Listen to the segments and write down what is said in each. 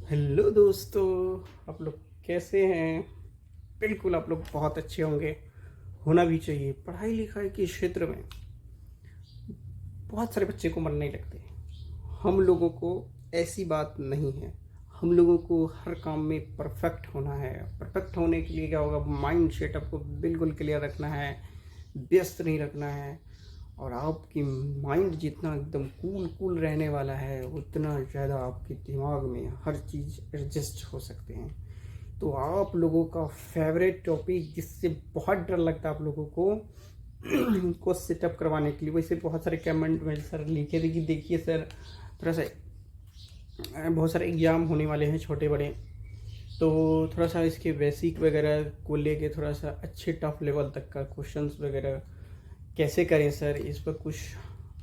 Hello दोस्तों। आप लोग कैसे हैं? बिल्कुल आप लोग बहुत अच्छे होंगे, होना भी चाहिए। पढ़ाई लिखाई के क्षेत्र में बहुत सारे बच्चे को मन नहीं लगते। हम लोगों को ऐसी बात नहीं है। हम लोगों को हर काम में परफेक्ट होना है। परफेक्ट होने के लिए क्या होगा, माइंड सेट आपको बिल्कुल क्लियर रखना है, व्यस्त नहीं रखना है। और आपकी माइंड जितना एकदम कूल कूल रहने वाला है, उतना ज़्यादा आपके दिमाग में हर चीज़ एडजस्ट हो सकते हैं। तो आप लोगों का फेवरेट टॉपिक जिससे बहुत डर लगता है आप लोगों को सेटअप करवाने के लिए, वैसे बहुत सारे कमेंट में सर लिखे थे कि देखिए सर, थोड़ा सा बहुत सारे एग्ज़ाम होने वाले हैं छोटे बड़े, तो थोड़ा सा इसके बेसिक वगैरह को लेके थोड़ा सा अच्छे टफ लेवल तक का क्वेश्चंस वगैरह कैसे करें सर, इस पर कुछ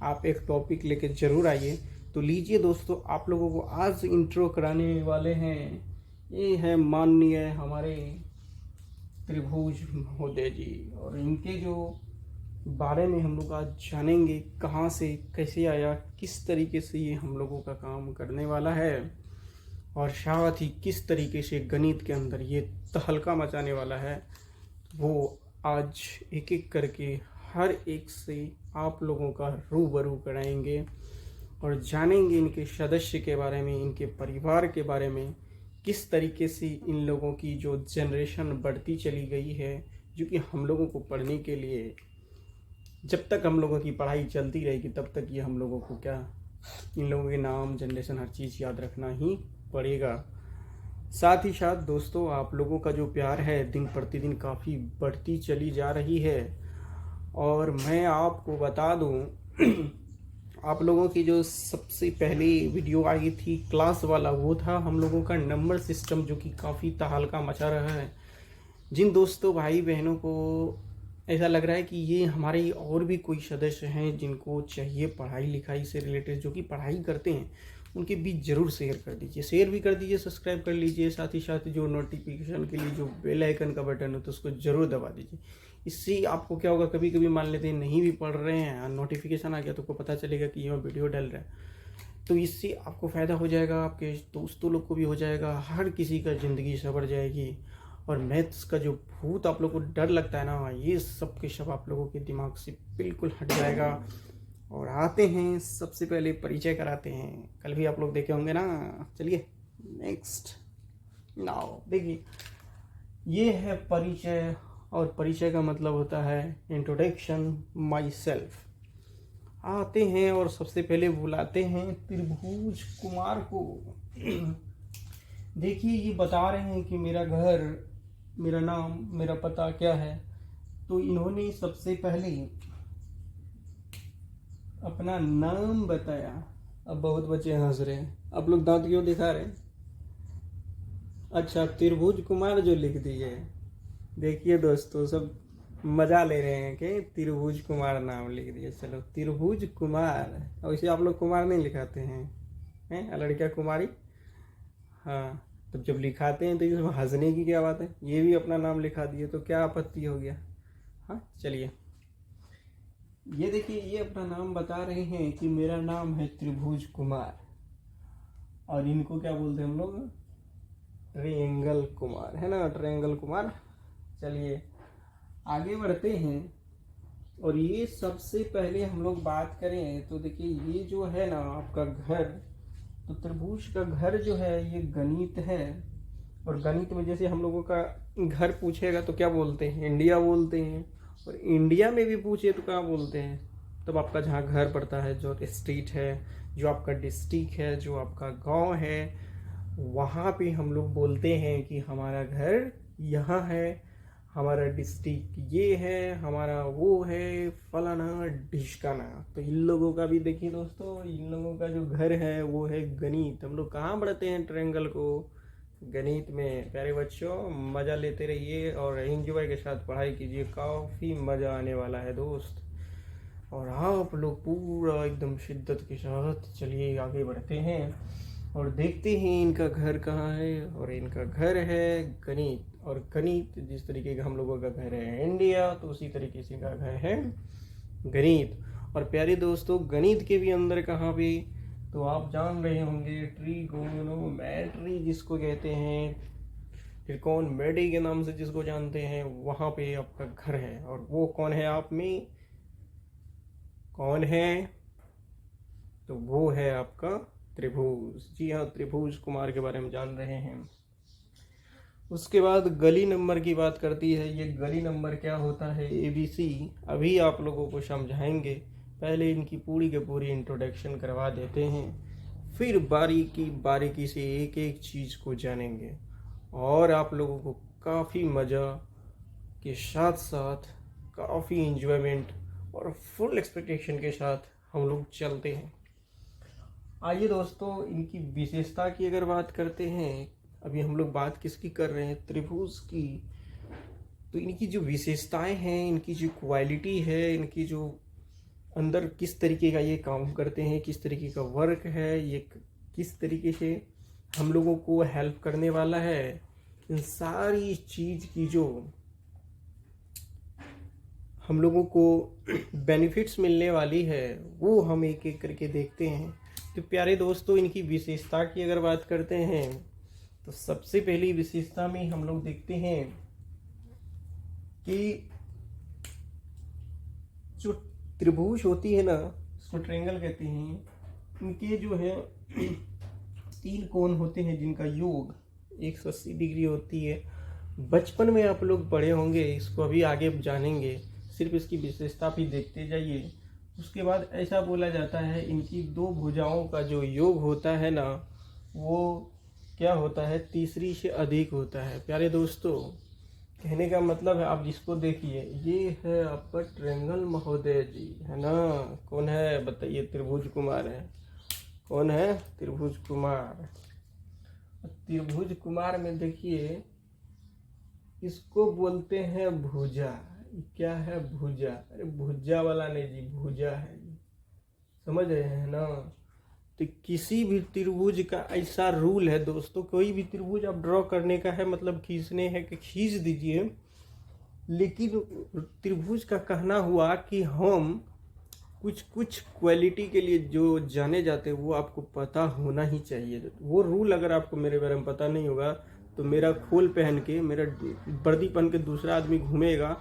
आप एक टॉपिक लेके ज़रूर आइए। तो लीजिए दोस्तों, आप लोगों को आज इंट्रो कराने वाले हैं, ये है माननीय हमारे त्रिभुज महोदय जी। और इनके जो बारे में हम लोग आज जानेंगे, कहाँ से कैसे आया, किस तरीके से ये हम लोगों का काम करने वाला है, और साथ ही किस तरीके से गणित के अंदर ये तहलका मचाने वाला है, वो आज एक एक करके हर एक से आप लोगों का रूबरू कराएंगे। और जानेंगे इनके सदस्य के बारे में, इनके परिवार के बारे में, किस तरीके से इन लोगों की जो जनरेशन बढ़ती चली गई है, जो कि हम लोगों को पढ़ने के लिए, जब तक हम लोगों की पढ़ाई चलती रहेगी तब तक ये हम लोगों को क्या, इन लोगों के नाम, जनरेशन, हर चीज़ याद रखना ही पड़ेगा। साथ ही साथ दोस्तों, आप लोगों का जो प्यार है दिन प्रतिदिन काफ़ी बढ़ती चली जा रही है। और मैं आपको बता दूं, आप लोगों की जो सबसे पहली वीडियो आई थी क्लास वाला, वो था हम लोगों का नंबर सिस्टम, जो कि काफ़ी तहलका मचा रहा है। जिन दोस्तों भाई बहनों को ऐसा लग रहा है कि ये हमारे और भी कोई सदस्य हैं जिनको चाहिए पढ़ाई लिखाई से रिलेटेड, जो कि पढ़ाई करते हैं, उनके बीच ज़रूर शेयर कर दीजिए, शेयर भी कर दीजिए, सब्सक्राइब कर लीजिए। साथ ही साथ जो नोटिफिकेशन के लिए जो बेल आइकन का बटन है तो उसको ज़रूर दबा दीजिए। इससे आपको क्या होगा, कभी कभी मान लेते हैं नहीं भी पढ़ रहे हैं, नोटिफिकेशन आ गया तो आपको पता चलेगा कि यह वीडियो डल रहा है। तो इससे आपको फ़ायदा हो जाएगा, आपके दोस्तों लोग को भी हो जाएगा, हर किसी का ज़िंदगी संवर जाएगी। और मैथ्स का जो भूत आप लोगों को डर लगता है ना, ये सब के सब आप लोगों के दिमाग से बिल्कुल हट जाएगा। और आते हैं, सबसे पहले परिचय कराते हैं, कल भी आप लोग देखे होंगे ना। चलिए नेक्स्ट, नाउ देखिए, ये है परिचय। और परिचय का मतलब होता है इंट्रोडक्शन, माई सेल्फ। आते हैं और सबसे पहले बुलाते हैं त्रिभुज कुमार को। देखिए, ये बता रहे हैं कि मेरा घर, मेरा नाम, मेरा पता क्या है। तो इन्होंने सबसे पहले अपना नाम बताया। अब बहुत बच्चे हंस रहे हैं, आप लोग दांत क्यों दिखा रहे हैं? अच्छा, त्रिभुज कुमार जो लिख दिए। देखिए दोस्तों, सब मजा ले रहे हैं कि त्रिभुज कुमार नाम लिख दिए। चलो त्रिभुज कुमार, वैसे आप लोग कुमार नहीं लिखाते हैं लड़कियां कुमारी। हाँ, तो जब लिखाते हैं तो इसमें हंसने की क्या बात है, ये भी अपना नाम लिखा दिए तो क्या आपत्ति हो गया। हाँ चलिए, ये देखिए, ये अपना नाम बता रहे हैं कि मेरा नाम है त्रिभुज कुमार। और इनको क्या बोलते हैं हम लोग, ट्रायंगल कुमार, है ना, ट्रायंगल कुमार। चलिए आगे बढ़ते हैं। और ये सबसे पहले हम लोग बात करें तो देखिए, ये जो है ना आपका घर, तो त्रिभुज का घर जो है ये गणित है। और गणित में जैसे हम लोगों का घर पूछेगा तो क्या बोलते हैं, इंडिया बोलते हैं। और इंडिया में भी पूछे तो क्या बोलते हैं, तब आपका जहाँ घर पड़ता है, जो स्टेट है, जो आपका डिस्ट्रिक्ट है, जो आपका गांव है, वहाँ पे हम लोग बोलते हैं कि हमारा घर यहाँ है, हमारा डिस्ट्रिक्ट ये है, हमारा वो है, फलाना ढिशकाना। तो इन लोगों का भी देखिए दोस्तों, इन लोगों का जो घर है वो है गणित। हम लोग कहाँ पढ़ते हैं ट्रायंगल को, गणित में। प्यारे बच्चों, मज़ा लेते रहिए और एंजॉय के साथ पढ़ाई कीजिए, काफ़ी मज़ा आने वाला है दोस्त। और आप लोग पूरा एकदम शिद्दत के साथ चलिए आगे बढ़ते हैं और देखते हैं इनका घर कहाँ है। और इनका घर है गणित। और गणित जिस तरीके का हम लोगों का घर है इंडिया, तो उसी तरीके से का घर है गणित। और प्यारे दोस्तों, गणित के भी अंदर कहाँ पे, तो आप जान रहे होंगे ट्रिगोनोमेट्री जिसको कहते हैं, त्रिकोणमिति के नाम से जिसको जानते हैं, वहाँ पे आपका घर है। और वो कौन है, आप में कौन है? तो वो है आपका त्रिभुज। जी हाँ, त्रिभुज कुमार के बारे में जान रहे हैं। उसके बाद गली नंबर की बात करती है। ये गली नंबर क्या होता है, ABC, अभी आप लोगों को समझाएंगे। पहले इनकी पूरी की पूरी इंट्रोडक्शन करवा देते हैं, फिर बारीकी बारीकी से एक एक चीज़ को जानेंगे और आप लोगों को काफ़ी मज़ा के साथ साथ काफ़ी इंजॉयमेंट और फुल एक्सपेक्टेशन के साथ हम लोग चलते हैं। आइए दोस्तों, इनकी विशेषता की अगर बात करते हैं, अभी हम लोग बात किसकी कर रहे हैं, त्रिभुज की। तो इनकी जो विशेषताएं हैं, इनकी जो क्वालिटी है, इनकी जो अंदर किस तरीके का ये काम करते हैं, किस तरीके का वर्क है, ये किस तरीके से हम लोगों को हेल्प करने वाला है, इन सारी चीज़ की जो हम लोगों को बेनिफिट्स मिलने वाली है, वो हम एक एक करके देखते हैं। तो प्यारे दोस्तों, इनकी विशेषता की अगर बात करते हैं, तो सबसे पहली विशेषता में हम लोग देखते हैं कि जो त्रिभुज होती है ना, इसको ट्रायंगल कहते हैं, इनके जो है 3 कोण होते हैं जिनका योग 180 डिग्री होती है। बचपन में आप लोग पढ़े होंगे, इसको अभी आगे जानेंगे, सिर्फ इसकी विशेषता भी देखते जाइए। उसके बाद ऐसा बोला जाता है, इनकी 2 भुजाओं का जो योग होता है ना, वो क्या होता है, तीसरी से अधिक होता है। प्यारे दोस्तों, कहने का मतलब है, आप जिसको देखिए, ये है आपका ट्रायंगल महोदय जी, है ना। कौन है बताइए, त्रिभुज कुमार है। कौन है, त्रिभुज कुमार। त्रिभुज कुमार में देखिए, इसको बोलते हैं भुजा। क्या है, भुजा। अरे भुजा वाला नहीं जी, भुजा है, समझ रहे हैं ना। तो किसी भी त्रिभुज का ऐसा रूल है दोस्तों, कोई भी त्रिभुज आप ड्रॉ करने का है, मतलब खींचने है कि खींच दीजिए, लेकिन त्रिभुज का कहना हुआ कि हम कुछ क्वालिटी के लिए जो जाने जाते हैं, वो आपको पता होना ही चाहिए। वो रूल अगर आपको मेरे बारे में पता नहीं होगा, तो मेरा खोल पहन के, मेरा वर्दी पहन के दूसरा आदमी घूमेगा,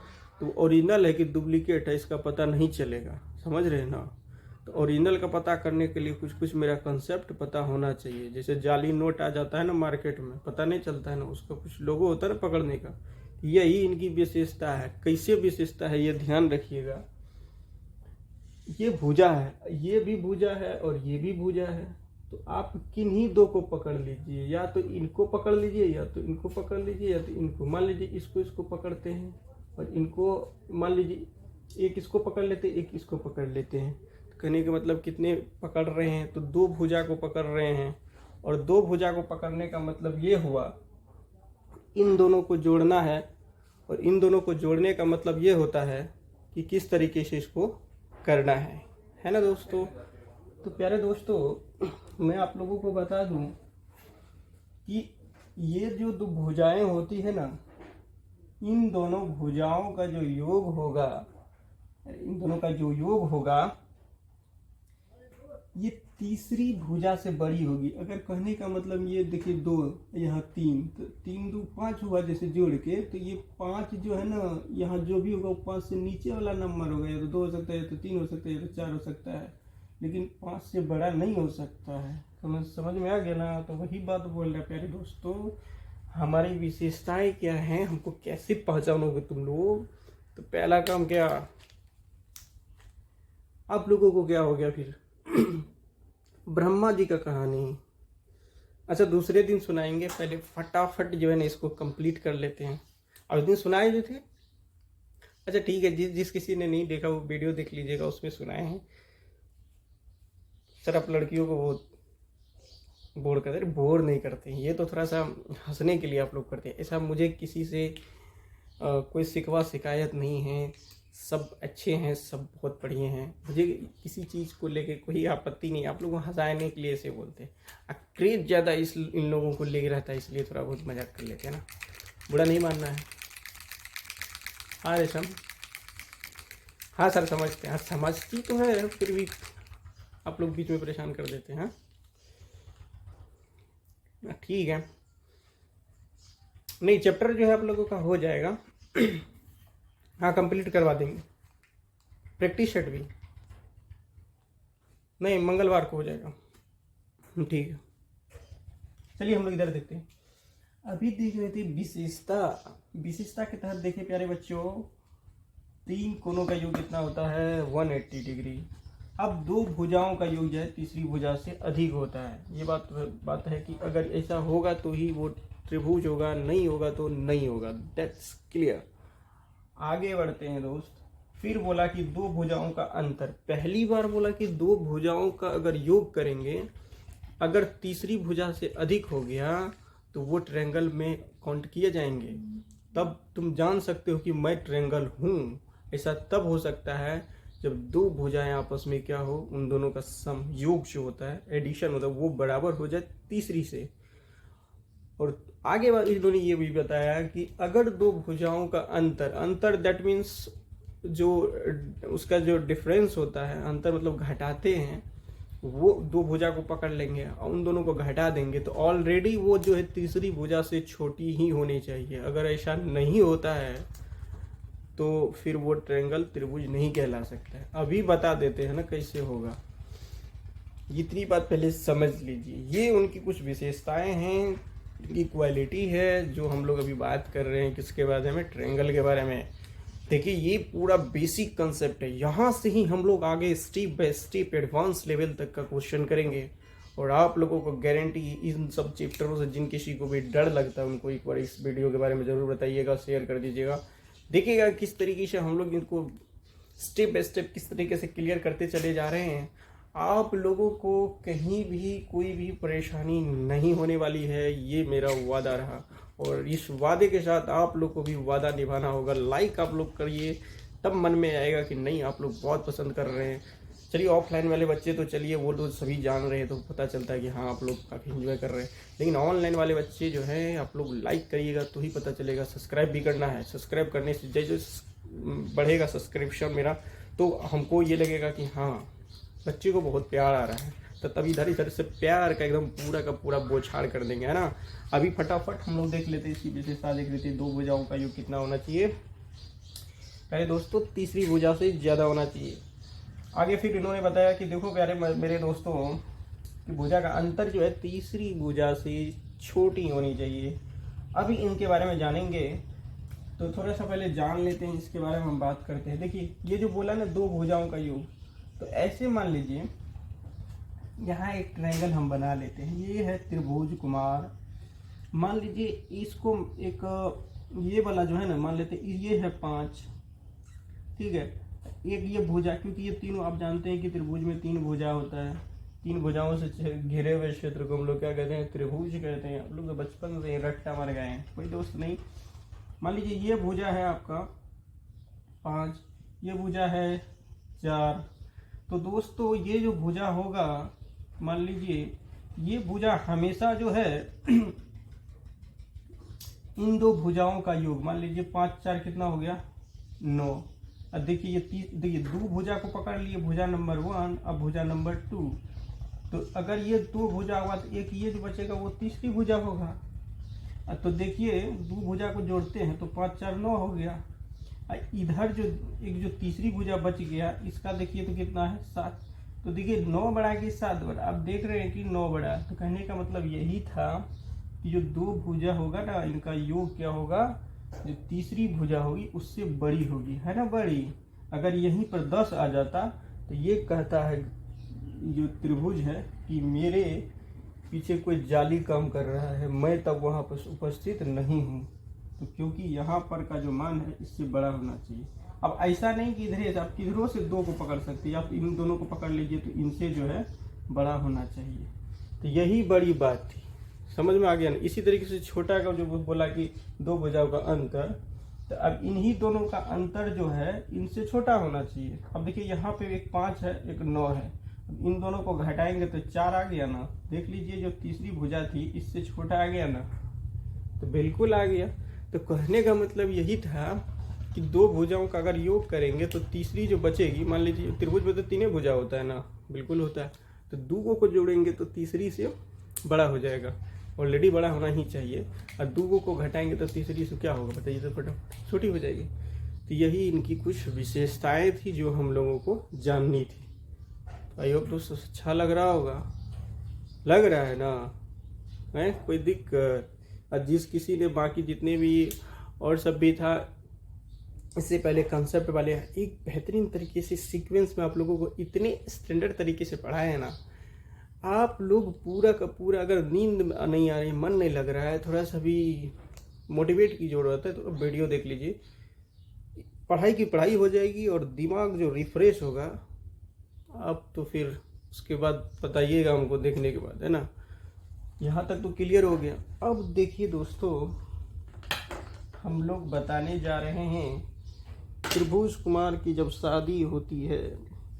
तो ओरिजिनल है कि डुप्लीकेट है, इसका पता नहीं चलेगा। समझ रहे हैं ना। तो ओरिजिनल का पता करने के लिए कुछ मेरा कंसेप्ट पता होना चाहिए। जैसे जाली नोट आ जाता है ना मार्केट में, पता नहीं चलता है ना, उसका कुछ लोगो होता है ना पकड़ने का। यही इनकी विशेषता है। कैसे विशेषता है, ये ध्यान रखिएगा। ये भुजा है, ये भी भुजा है और ये भी भुजा है। तो आप किन्हीं 2 को पकड़ लीजिए, या तो इनको पकड़ लीजिए, या तो इनको पकड़ लीजिए, या तो इनको। मान लीजिए इसको पकड़ते हैं, और इनको मान लीजिए एक इसको पकड़ लेते हैं, एक इसको पकड़ लेते हैं। कहने का मतलब कितने पकड़ रहे हैं, तो 2 भुजा को पकड़ रहे हैं। और 2 भुजा को पकड़ने का मतलब ये हुआ, इन दोनों को जोड़ना है, और इन दोनों को जोड़ने का मतलब ये होता है कि किस तरीके से इसको करना है ना दोस्तों। तो प्यारे दोस्तों, मैं आप लोगों को बता दूं कि ये जो 2 भुजाएं होती है ना, इन दोनों भुजाओं का जो योग होगा, ये तीसरी भुजा से बड़ी होगी। अगर कहने का मतलब ये देखिए, 2 यहाँ 3, तो 3 2 5 हुआ जैसे जोड़ के, तो ये 5 जो है ना, यहाँ जो भी होगा 5 से नीचे वाला नंबर होगा। या तो 2 हो सकता है, या तो 3 हो सकता है, या तो 4 हो सकता है, लेकिन 5 से बड़ा नहीं हो सकता है। समझ में आ गया ना। तो वही बात बोल रहे हैं प्यारे दोस्तों, हमारी विशेषताएं क्या हैं, हमको कैसे पहचानोगे तुम लोग। तो पहला काम क्या, आप लोगों को क्या हो गया फिर ब्रह्मा जी का कहानी। अच्छा, दूसरे दिन सुनाएंगे, पहले फटाफट जो है ना इसको कंप्लीट कर लेते हैं। और उस दिन सुनाए जो थे, अच्छा ठीक है, जिस किसी ने नहीं देखा वो वीडियो देख लीजिएगा, उसमें सुनाए हैं। सर आप लड़कियों को बहुत बोर करते हैं। बोर नहीं करते हैं, ये तो थोड़ा सा हंसने के लिए आप लोग करते हैं। ऐसा मुझे किसी से कोई शिकवा शिकायत नहीं है, सब अच्छे हैं, सब बहुत बढ़िया हैं। मुझे किसी चीज़ को लेके कोई आपत्ति नहीं। आप लोग को हंसाने के लिए ऐसे बोलते हैं, क्रेज ज़्यादा इन लोगों को लेके रहता है, इसलिए थोड़ा बहुत मजाक कर लेते हैं ना। बुरा नहीं मानना है। हाँ रेशम, हाँ सर समझते हैं, समझती तो है, फिर भी आप लोग बीच में परेशान कर देते हैं। ठीक है, नहीं चैप्टर जो है आप लोगों का हो जाएगा। हाँ कंप्लीट करवा देंगे। प्रैक्टिस सेट भी नहीं, मंगलवार को हो जाएगा। ठीक है, चलिए हम लोग इधर देखते हैं। अभी देख रहे थे विशेषता। विशेषता के तहत देखे प्यारे बच्चों, 3 कोणों का योग कितना होता है 180 डिग्री। अब 2 भुजाओं का योग जो है तीसरी भुजा से अधिक होता है। ये बात है कि अगर ऐसा होगा तो ही वो त्रिभुज होगा, नहीं होगा तो नहीं होगा। That's clear. आगे बढ़ते हैं दोस्त। फिर बोला कि 2 भुजाओं का अंतर। पहली बार बोला कि 2 भुजाओं का अगर योग करेंगे, अगर तीसरी भुजा से अधिक हो गया तो वो ट्रायंगल में काउंट किए जाएंगे। तब तुम जान सकते हो कि मैं ट्रायंगल हूँ। ऐसा तब हो सकता है जब 2 भुजाएं आपस में क्या हो, उन दोनों का सम योग जो होता है, एडिशन होता है, वो बराबर हो जाए तीसरी से। और आगे इन्होंने ये भी बताया कि अगर 2 भुजाओं का अंतर दैट मीन्स जो उसका जो डिफरेंस होता है, अंतर मतलब घटाते हैं, वो 2 भुजा को पकड़ लेंगे और उन दोनों को घटा देंगे तो ऑलरेडी वो जो है तीसरी भुजा से छोटी ही होनी चाहिए। अगर ऐसा नहीं होता है तो फिर वो ट्रायंगल त्रिभुज नहीं कहला सकता है। अभी बता देते हैं ना कैसे होगा। इतनी बात पहले समझ लीजिए। ये उनकी कुछ विशेषताएं हैं, इनकी क्वालिटी है, जो हम लोग अभी बात कर रहे हैं किसके बारे में, ट्रायंगल के बारे में। देखिए ये पूरा बेसिक कंसेप्ट है। यहाँ से ही हम लोग आगे step by step advance level तक का क्वेश्चन करेंगे। और आप लोगों को गारंटी, इन सब चैप्टरों से जिन किसी को भी डर लगता है उनको एक बार इस वीडियो के बारे में ज़रूर बताइएगा, शेयर कर दीजिएगा। देखिएगा किस तरीके से हम लोग इनको स्टेप बाय स्टेप किस तरीके से क्लियर करते चले जा रहे हैं। आप लोगों को कहीं भी कोई भी परेशानी नहीं होने वाली है, ये मेरा वादा रहा। और इस वादे के साथ आप लोग को भी वादा निभाना होगा। लाइक आप लोग करिए, तब मन में आएगा कि नहीं आप लोग बहुत पसंद कर रहे हैं। चलिए ऑफलाइन वाले बच्चे तो चलिए वो तो सभी जान रहे हैं, तो पता चलता है कि हाँ आप लोग काफ़ी एंजॉय कर रहे हैं। लेकिन ऑनलाइन वाले बच्चे जो हैं, आप लोग लाइक करिएगा तो ही पता चलेगा। सब्सक्राइब भी करना है। सब्सक्राइब करने से जैसे बढ़ेगा सब्सक्रिप्शन मेरा, तो हमको ये लगेगा कि हाँ बच्चे को बहुत प्यार आ रहा है, तो तभी इधर से प्यार का एकदम पूरा का पूरा बौछार कर देंगे, है ना। अभी फटाफट हम लोग देख लेते हैं इसकी विशेषता। देख लेते हैं 2 भुजाओं का योग कितना होना चाहिए। पहले दोस्तों तीसरी भुजा से ज़्यादा होना चाहिए। आगे फिर इन्होंने बताया कि देखो प्यारे मेरे दोस्तों, कि भुजा का अंतर जो है तीसरी भुजा से छोटी होनी चाहिए। अभी इनके बारे में जानेंगे, तो थोड़ा सा पहले जान लेते हैं, इसके बारे में हम बात करते हैं। देखिए ये जो बोला ना 2 भुजाओं का योग, तो ऐसे मान लीजिए यहाँ एक ट्रायंगल हम बना लेते हैं। ये है त्रिभुज कुमार। मान लीजिए इसको एक ये वाला जो है ना, मान लेते हैं ये है 5, ठीक है। एक ये भुजा, क्योंकि ये तीनों आप जानते हैं कि त्रिभुज में 3 भुजा होता है। 3 भुजाओं से घिरे हुए क्षेत्र को हम लोग क्या कहते हैं, त्रिभुज कहते हैं। हम लोग तो बचपन से रट्टा मार गए हैं, कोई दोस्त नहीं। मान लीजिए ये भुजा है आपका 5, ये भुजा है 4। तो दोस्तों ये जो भुजा होगा, मान लीजिए ये भुजा हमेशा जो है इन 2 भुजाओं का योग, मान लीजिए 5 4 कितना हो गया 9। अब देखिए देखिए 2 भुजा को पकड़ लिए, भुजा नंबर 1, अब भुजा नंबर 2। तो अगर ये 2 भुजा हुआ तो एक ये जो बचेगा वो तीसरी भुजा होगा। तो देखिए 2 भुजा को जोड़ते हैं तो 5 4 9 हो गया। इधर जो तीसरी भुजा बच गया, इसका देखिए तो कितना है 7। तो देखिए 9 बढ़ा के 7 बढ़ा। अब देख रहे हैं कि 9 बढ़ा, तो कहने का मतलब यही था कि जो 2 भुजा होगा ना, इनका योग क्या होगा, जो तीसरी भुजा होगी उससे बड़ी होगी, है ना, बड़ी। अगर यहीं पर 10 आ जाता तो ये कहता है जो त्रिभुज है कि मेरे पीछे कोई जाली काम कर रहा है, मैं तब वहाँ पर उपस्थित नहीं हूँ। तो क्योंकि यहाँ पर का जो मान है इससे बड़ा होना चाहिए। अब ऐसा नहीं कि इधर आप किधरों से 2 को पकड़ सकते हैं, आप इन दोनों को पकड़ लीजिए तो इनसे जो है बड़ा होना चाहिए। तो यही बड़ी बात थी, समझ में आ गया ना। इसी तरीके से छोटा का जो बोला कि 2 भुजाओं का अंतर, तो अब इन्हीं दोनों का अंतर जो है इनसे छोटा होना चाहिए। अब देखिए यहाँ पे एक 5 है, एक 9 है। अब इन दोनों को घटाएंगे तो 4 आ गया ना। देख लीजिए जो तीसरी भुजा थी इससे छोटा आ गया ना, तो बिल्कुल आ गया। तो कहने का मतलब यही था कि दो भुजाओं का अगर योग करेंगे तो तीसरी जो बचेगी, मान लीजिए त्रिभुज में तो तीन भुजा होता है ना, बिल्कुल होता है, तो दूगों को जोड़ेंगे तो तीसरी से बड़ा हो जाएगा, ऑलरेडी बड़ा होना ही चाहिए, और दूगों को घटाएंगे तो तीसरी से क्या होगा बताइए, तो फटाफट छोटी हो जाएगी। तो यही इनकी कुछ विशेषताएं थी जो हम लोगों को जाननी थी। आई होप दोस्तों अच्छा लग रहा होगा, लग रहा है ना, है कोई दिक्कत? और जिस किसी ने बाकी जितने भी और सब भी था इससे पहले कंसेप्ट वाले एक बेहतरीन तरीके से सीक्वेंस में आप लोगों को इतने स्टैंडर्ड तरीके से पढ़ाया है ना, आप लोग पूरा का पूरा, अगर नींद नहीं आ रही, मन नहीं लग रहा है, थोड़ा सा भी मोटिवेट की जरूरत है तो वीडियो देख लीजिए, पढ़ाई की पढ़ाई हो जाएगी और दिमाग जो रिफ्रेश होगा। अब तो फिर उसके बाद बताइएगा हमको देखने के बाद, है ना। यहाँ तक तो क्लियर हो गया। अब देखिए दोस्तों, हम लोग बताने जा रहे हैं त्रिभुज कुमार की जब शादी होती है।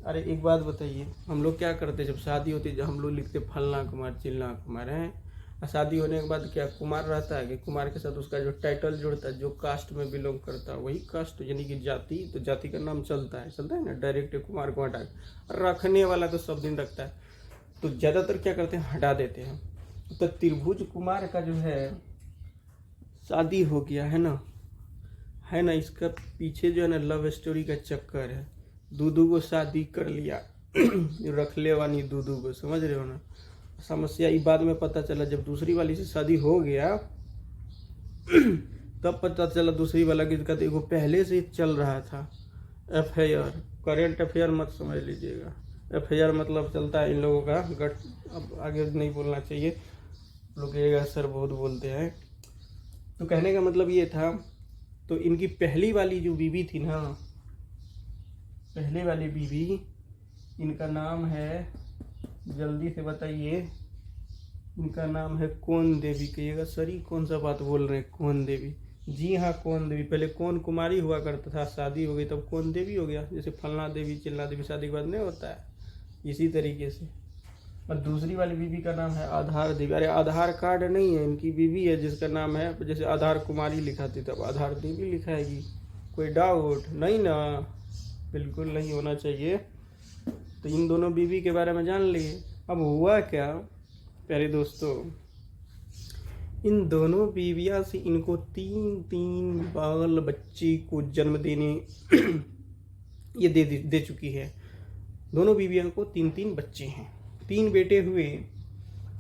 अरे एक बात बताइए, हम लोग क्या करते जब शादी होती है, जब हम लोग लिखते फलना कुमार चिल्ला कुमार हैं, और शादी होने के बाद क्या कुमार रहता है कि कुमार के साथ उसका जो टाइटल जुड़ता है, जो कास्ट में बिलोंग करता है वही कास्ट यानी कि जाति, तो जाति का नाम चलता है ना, डायरेक्ट कुमार को हटा के, रखने वाला तो सब दिन रखता है, तो ज़्यादातर क्या करते हैं हटा देते हैं। तो त्रिभुज कुमार का जो है शादी हो गया है ना, इसका पीछे जो है ना लव स्टोरी का चक्कर है, दूदू को शादी कर लिया रख ले वाली दूदू को, समझ रहे हो ना। समस्या ये बाद में पता चला जब दूसरी वाली से शादी हो गया तब पता चला दूसरी वाला की दिक्कत वो पहले से चल रहा था अफेयर, करेंट अफेयर मत समझ लीजिएगा, अफेयर मतलब चलता है इन लोगों का गट, अब आगे नहीं बोलना चाहिए, लोग ये सर बहुत बोलते हैं। तो कहने का मतलब ये था, तो इनकी पहली वाली जो बीवी थी ना, पहले वाली बीवी, इनका नाम है, जल्दी से बताइए, इनका नाम है कौन देवी। कहिएगा सर ही कौन सा बात बोल रहे हैं, कौन देवी? जी हाँ कौन देवी। पहले कौन कुमारी हुआ करता था, शादी हो गई तब कौन देवी हो गया, जैसे फलना देवी चिल्ला देवी शादी के बाद नहीं होता है, इसी तरीके से। और दूसरी वाली बीवी का नाम है आधार देवी। अरे आधार कार्ड नहीं है, इनकी बीवी है जिसका नाम है, जैसे आधार कुमारी लिखा थी तब आधार देवी लिखाएगी, कोई डाउट नहीं ना, बिल्कुल नहीं होना चाहिए। तो इन दोनों बीवी के बारे में जान लिए। अब हुआ क्या प्यारे दोस्तों, इन दोनों बीवियां से इनको 3 बाल बच्चे को जन्म देने ये दे चुकी है। दोनों बीवियों को 3 बच्चे हैं, 3 बेटे हुए।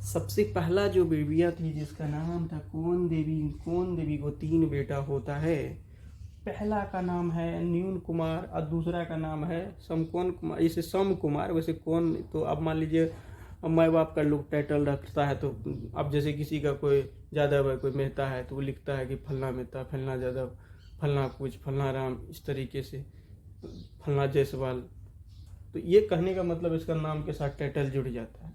सबसे पहला जो बीविया थी जिसका नाम था कौन देवी, कौन देवी को 3 बेटा होता है। पहला का नाम है न्यून कुमार और दूसरा का नाम है समकोन कुमार, जैसे सम कुमार वैसे कौन, तो अब मान लीजिए माँ बाप का लोग टाइटल रखता है, तो अब जैसे किसी का कोई यादव है कोई मेहता है तो वो लिखता है कि फलना मेहता, फलना यादव, फलना कुछ, फलना राम, इस तरीके से फलना जायसवाल। तो ये कहने का मतलब इसका नाम के साथ टाइटल जुड़ जाता है।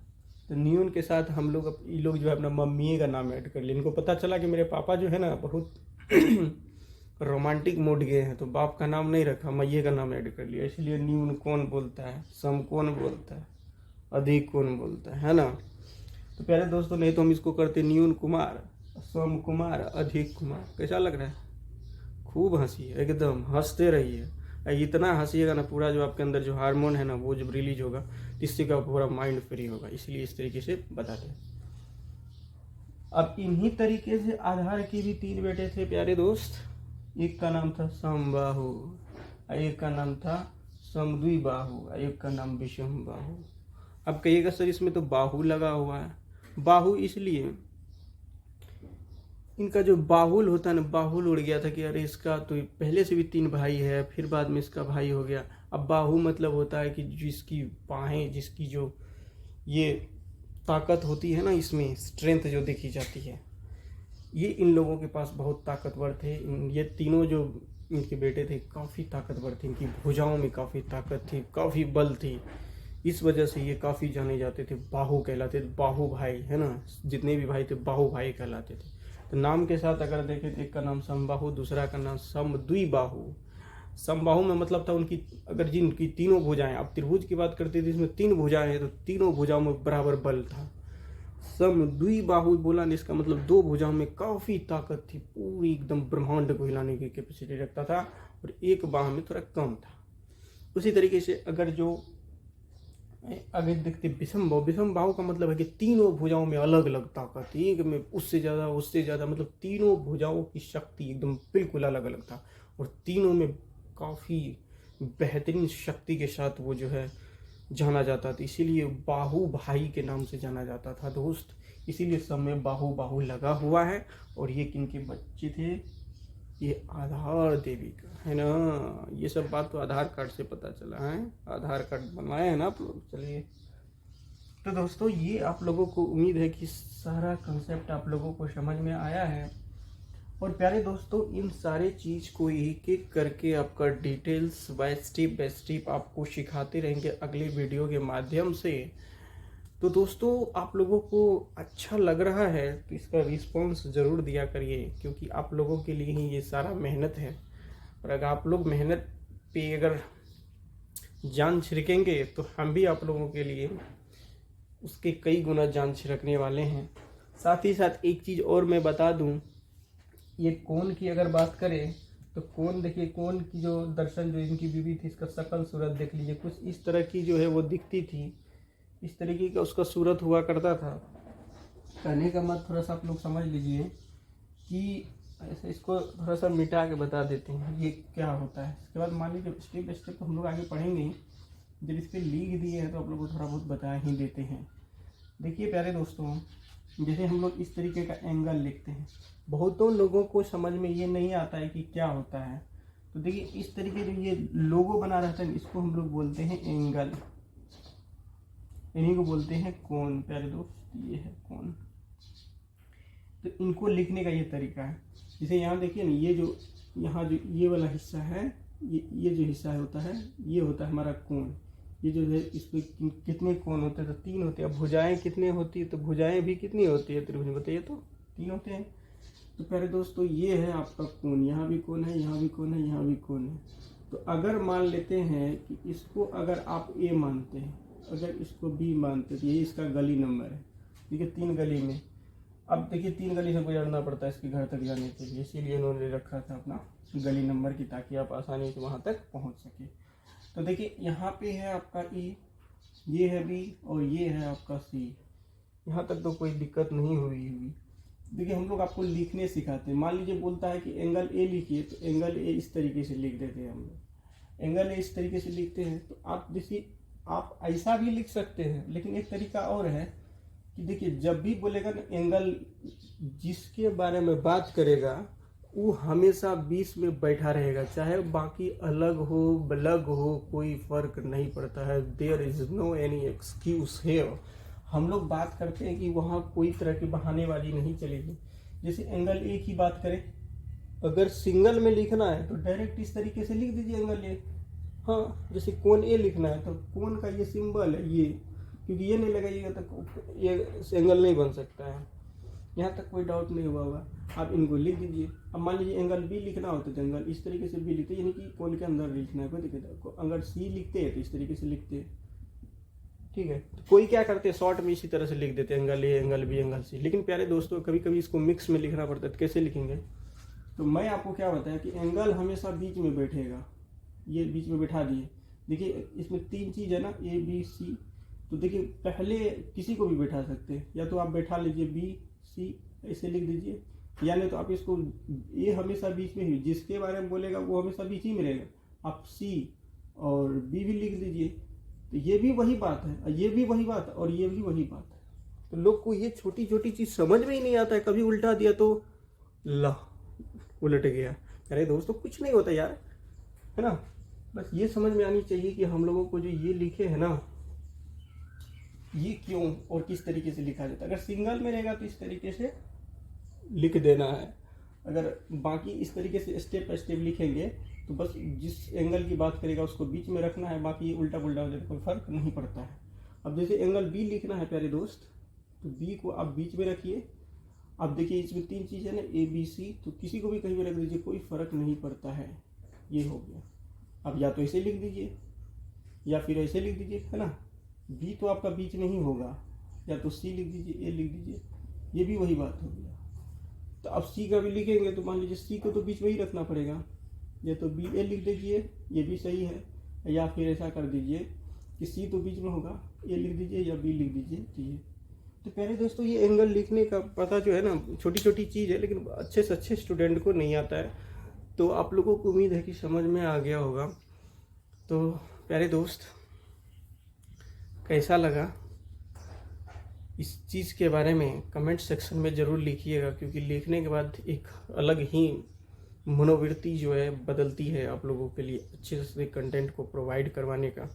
तो न्यून के साथ हम लोग ये लोग जो है अपना मम्मी का नाम ऐड कर लिए। इनको पता चला कि मेरे पापा जो है ना बहुत रोमांटिक मोड गए हैं, तो बाप का नाम नहीं रखा, मैये का नाम ऐड कर लिया, इसलिए न्यून कौन बोलता है, सम कौन बोलता है, अधिक कौन बोलता है ना। तो प्यारे दोस्तों, नहीं तो हम इसको करते न्यून कुमार, सम कुमार, अधिक कुमार। कैसा लग रहा है? खूब हंसी है, एकदम हंसते रहिए, इतना हंसीएगा ना पूरा जो आपके अंदर जो हार्मोन है ना वो जब रिलीज होगा इससे का पूरा माइंड फ्री होगा, इसलिए इस तरीके से बताते हैं। अब इन्हीं तरीके से आधार के भी 3 बेटे थे प्यारे दोस्त। एक का नाम था समबाहु, एक का नाम था समद्विबाहु, एक का नाम विषमबाहु। अब कहिएगा सर इसमें तो बाहु लगा हुआ है, बाहु इसलिए इनका जो बाहुल होता है ना, बाहुल उड़ गया था कि अरे इसका तो पहले से भी 3 भाई है, फिर बाद में इसका भाई हो गया। अब बाहु मतलब होता है कि जिसकी बाहें, जिसकी जो ये ताकत होती है ना, इसमें स्ट्रेंथ जो देखी जाती है, ये इन लोगों के पास बहुत ताकतवर थे। ये तीनों जो इनके बेटे थे काफ़ी ताकतवर थे, इनकी भुजाओं में काफ़ी ताकत थी, काफ़ी बल थी, इस वजह से ये काफ़ी जाने जाते थे, बाहु कहलाते थे, बाहु भाई है ना, जितने भी भाई थे बाहु भाई कहलाते थे। तो नाम के साथ अगर देखें तो एक का नाम समबाहु, दूसरा का नाम समद्विबाहु। समबाहु में मतलब था उनकी अगर जिनकी 3 भुजाएं, अब त्रिभुज की बात करते थे इसमें 3 भुजाएं हैं तो 3 भुजाओं में बराबर बल था। समद्विबाहु बोला ने इसका मतलब 2 भुजाओं में काफ़ी ताकत थी, पूरी एकदम ब्रह्मांड को हिलाने की कैपेसिटी रखता था। और एक बाह में थोड़ा कम था। उसी तरीके से अगर जो आगे देखते विषम बाहु का मतलब है कि तीनों भुजाओं में अलग अलग ताकत, एक में उससे ज़्यादा, मतलब तीनों भुजाओं की शक्ति एकदम बिल्कुल अलग अलग था और तीनों में काफ़ी बेहतरीन शक्ति के साथ वो जो है जाना जाता था, इसीलिए बाहु भाई के नाम से जाना जाता था दोस्त। इसीलिए सब में बाहु बाहु लगा हुआ है। और ये किनके बच्चे थे? ये आधार देवी का है ना। ये सब बात तो आधार कार्ड से पता चला है, आधार कार्ड बनवाए हैं ना आप लोग। चलिए तो दोस्तों, ये आप लोगों को उम्मीद है कि सारा कंसेप्ट आप लोगों को समझ में आया है। और प्यारे दोस्तों, इन सारे चीज़ को एक एक करके आपका डिटेल्स बाय स्टेप आपको सिखाते रहेंगे अगले वीडियो के माध्यम से। तो दोस्तों, आप लोगों को अच्छा लग रहा है तो इसका रिस्पॉन्स ज़रूर दिया करिए, क्योंकि आप लोगों के लिए ही ये सारा मेहनत है। और अगर आप लोग मेहनत पे अगर जान छिड़केंगे तो हम भी आप लोगों के लिए उसके कई गुना जान छिड़कने वाले हैं। साथ ही साथ एक चीज़ और मैं बता दूं, ये कोन की अगर बात करें तो कोन देखिए, कोन की जो दर्शन जो इनकी बीवी थी, इसका शकल सूरत देख लीजिए, कुछ इस तरह की जो है वो दिखती थी, इस तरीके का उसका सूरत हुआ करता था। कहने का मत थोड़ा सा आप लोग समझ लीजिए कि ऐसे इसको थोड़ा सा मिटा के बता देते हैं ये क्या होता है। इसके बाद मान लीजिए स्टेप बाय स्टेप तो हम लोग आगे पढ़ेंगे ही, जब इस पर लिख दिए हैं तो आप लोग को थोड़ा बहुत बता ही देते हैं। देखिए प्यारे दोस्तों, जैसे हम लोग इस तरीके का एंगल लिखते हैं, बहुतों लोगों को समझ में ये नहीं आता है कि क्या होता है। तो देखिए इस तरीके जो ये लोगो बना रहता है, इसको हम लोग बोलते हैं एंगल, इन्हीं को बोलते हैं कोण। प्यारे दोस्त, ये है कोण। तो इनको लिखने का ये तरीका है। जैसे यहाँ देखिए ना, ये जो यहाँ जो ये वाला हिस्सा है, ये जो हिस्सा होता है, ये होता है हमारा कोण। ये जो है इसमें कितने कोण होते हैं? तो 3 होते हैं। अब भुजाएं कितने होती है? तो भुजाएं भी कितनी होती है त्रिभुज में? बताइए तो 3 होते हैं। तो प्यारे दोस्तों, ये है आपका कोण। यहाँ भी कोण है, यहाँ भी कोण है, यहाँ भी कोण है। तो अगर मान लेते हैं कि इसको अगर आप ए मानते हैं, अगर इसको बी मानते हैं, तो यही इसका गली नंबर है। ठीक है, 3 गली में। अब देखिए 3 गली से गुजरना पड़ता है इसके घर तक जाने के लिए, इसीलिए इन्होंने रखा था अपना गली नंबर की, ताकि आप आसानी से वहाँ तक पहुँच सके। तो देखिए यहाँ पे है आपका ई, ये है बी और ये है आपका सी। यहाँ तक तो कोई दिक्कत नहीं हुई। देखिए हम लोग आपको लिखने सिखाते हैं। मान लीजिए बोलता है कि एंगल ए लिखिए, तो एंगल ए इस तरीके से लिख देते हैं हम लोग। एंगल ए इस तरीके से लिखते हैं। तो आप देखिए, आप ऐसा भी लिख सकते हैं, लेकिन एक तरीका और है कि देखिए जब भी बोलेगा ना एंगल, जिसके बारे में बात करेगा वो हमेशा बीच में बैठा रहेगा, चाहे बाकी अलग हो बलग हो, कोई फर्क नहीं पड़ता है। There is no any excuse here. हम लोग बात करते हैं कि वहाँ कोई तरह की बहानेबाजी नहीं चलेगी। जैसे एंगल ए की बात करें, अगर सिंगल में लिखना है तो डायरेक्ट इस तरीके से लिख दीजिए एंगल ए। हाँ, जैसे कोण ए लिखना है तो कोण का ये सिंबल है ये, क्योंकि ये नहीं लगाइएगा तो ये एंगल नहीं बन सकता है। यहाँ तक कोई डाउट नहीं हुआ होगा। आप इनको लिख दीजिए। अब मान लीजिए एंगल बी लिखना होता है तो एंगल इस तरीके से बी लिखते हैं, यानी कि कोण के अंदर लिखना है, कोई दिक्कत है। अगर सी लिखते हैं तो इस तरीके से लिखते हैं, ठीक है। तो कोई क्या करते हैं, शॉर्ट में इसी तरह से लिख देते हैं, angle A, angle B, angle C. लेकिन प्यारे दोस्तों, कभी कभी इसको मिक्स में लिखना पड़ता है, तो कैसे लिखेंगे? तो मैं आपको क्या बताया कि एंगल हमेशा बीच में बैठेगा। ये बीच में बैठा दिए। देखिए इसमें 3 चीज़ है ना, ए बी सी। तो देखिए पहले किसी को भी बैठा सकते हैं, या तो आप बैठा लीजिए बी सी ऐसे लिख दीजिए, या नहीं तो आप इसको, ये हमेशा बीच में ही, जिसके बारे में बोलेगा वो हमेशा बीच ही में रहेगा। आप सी और बी भी लिख दीजिए, तो ये भी वही बात है, ये भी वही बात है, और ये भी वही बात है। तो लोग को ये छोटी छोटी चीज़ समझ में ही नहीं आता है। कभी उल्टा दिया तो ला उलट गया। अरे दोस्तों, कुछ नहीं होता यार, है ना। बस ये समझ में आनी चाहिए कि हम लोगों को जो ये लिखे है ना, ये क्यों और किस तरीके से लिखा जाता है। अगर सिंगल में रहेगा तो इस तरीके से लिख देना है। अगर बाकी इस तरीके से स्टेप बाय स्टेप लिखेंगे तो बस जिस एंगल की बात करेगा उसको बीच में रखना है, बाकी उल्टा पुल्टा हो जाए कोई फर्क नहीं पड़ता है। अब जैसे एंगल बी लिखना है प्यारे दोस्त, तो बी को आप बीच में रखिए। अब देखिए इसमें 3 चीज़ है ना, ए बी सी, तो किसी को भी कहीं भी रख दीजिए, कोई फर्क नहीं पड़ता है। ये हो गया। अब या तो ऐसे लिख दीजिए या फिर ऐसे लिख दीजिए, है ना। बी तो आपका बीच में ही होगा, या तो सी लिख दीजिए, ए लिख दीजिए, ये भी वही बात हो गया। तो अब सी का भी लिखेंगे तो मान लीजिए सी को तो बीच में ही रखना पड़ेगा, या तो बी ए लिख दीजिए, ये भी सही है, या फिर ऐसा कर दीजिए कि सी तो बीच में होगा, ए लिख दीजिए या बी लिख दीजिए। ठीक। तो प्यारे दोस्तों, ये एंगल लिखने का पता जो है ना, छोटी छोटी चीज़ है, लेकिन अच्छे से अच्छे स्टूडेंट को नहीं आता है। तो आप लोगों को उम्मीद है कि समझ में आ गया होगा। तो प्यारे दोस्त, कैसा लगा इस चीज़ के बारे में कमेंट सेक्शन में ज़रूर लिखिएगा, क्योंकि लिखने के बाद एक अलग ही मनोवृत्ति जो है बदलती है आप लोगों के लिए अच्छे से कंटेंट को प्रोवाइड करवाने का।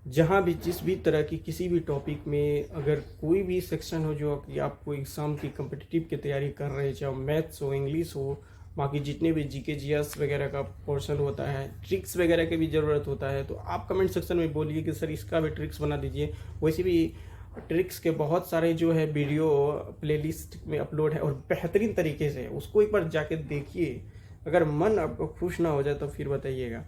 जहाँ भी जिस भी तरह की किसी भी टॉपिक में अगर कोई भी सेक्शन हो जो कि आपको एग्ज़ाम की कम्पिटिटिव की तैयारी कर रहे हैं, चाहे मैथ्स हो, इंग्लिश हो, बाकी जितने भी जीके जीएस वगैरह का पोर्शन होता है, ट्रिक्स वगैरह की भी ज़रूरत होता है, तो आप कमेंट सेक्शन में बोलिए कि सर इसका भी ट्रिक्स बना दीजिए। वैसे भी ट्रिक्स के बहुत सारे जो है वीडियो प्लेलिस्ट में अपलोड है और बेहतरीन तरीके से, उसको एक बार जाके देखिए। अगर मन आपको खुश ना हो जाए तो फिर बताइएगा।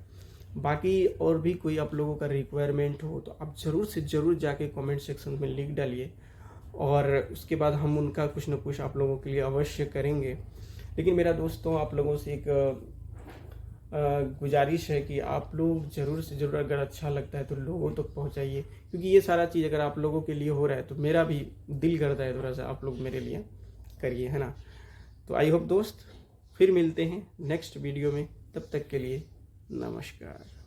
बाकी और भी कोई आप लोगों का रिक्वायरमेंट हो तो आप ज़रूर से ज़रूर जाके कमेंट सेक्शन में लिख डालिए, और उसके बाद हम उनका कुछ ना कुछ आप लोगों के लिए अवश्य करेंगे। लेकिन मेरा दोस्तों, आप लोगों से एक गुजारिश है कि आप लोग ज़रूर से ज़रूर, अगर अच्छा लगता है तो लोगों तक पहुंचाइए, क्योंकि ये सारा चीज़ अगर आप लोगों के लिए हो रहा है तो मेरा भी दिल करता है थोड़ा सा आप लोग मेरे लिए करिए, है ना। तो आई होप दोस्त, फिर मिलते हैं नेक्स्ट वीडियो में, तब तक के लिए नमस्कार।